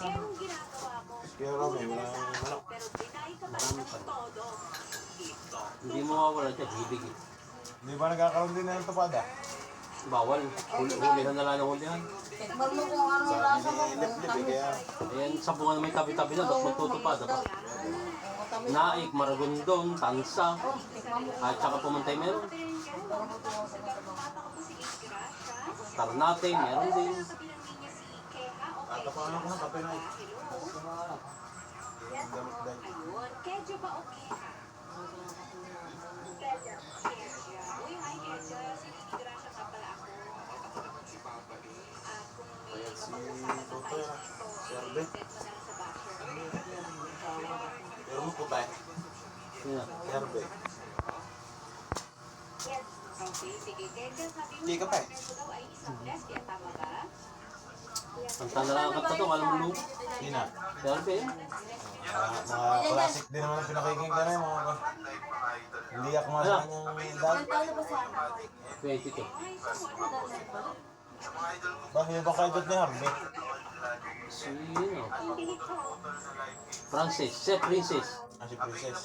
anong ginagawa mo? Kaya Romy, walang manok. Pero deny ka ba Marami ng pa. todo? Hindi mo mawawala dyan, bibig eh. Di ba nagkakaroon din ng tupada? Bawal. Hulihan na lang ng hulihan. Tikman mo kung ano lasa mo. Sabi ni Liplip eh, kaya Ayan, sa bunga na may tabi-tabi na, tapos magtutupad. Tapos naik, maragondon, tansa, Tikman mo. at saka pumantay meron. Tumatakbo si Gracia. Tarnate, meron din. Sa kabilang linya si Keha o at Kejo. ako ano ko na kape na eh. Hello? Damit dahil. Ayun, Kejo ba o Keha? Keja. Uy, hi Keja. Si Lady Gracia ka pala ako. At kung may Ayan si mapag-usapan pa Toto, tayo dito, si Arbe. send mo na lang sa basher. Pero mo puta eh. Yan. Herbe. Okay, sige. Keja, sabi mo Di ka yung pa eh. partner mo daw ay isang lesbian, tama ba? Ang tanarangkat na to, alam mo mo. Yun na. Derbe eh. Mga classic din naman ang pinakinggan ka na yung mga hindi ako masa kanyang dad. Ano ba siya? 22. Bakit yung pakaidot ni Harvey? Si, Francis, si Princess. Ah, si Princess.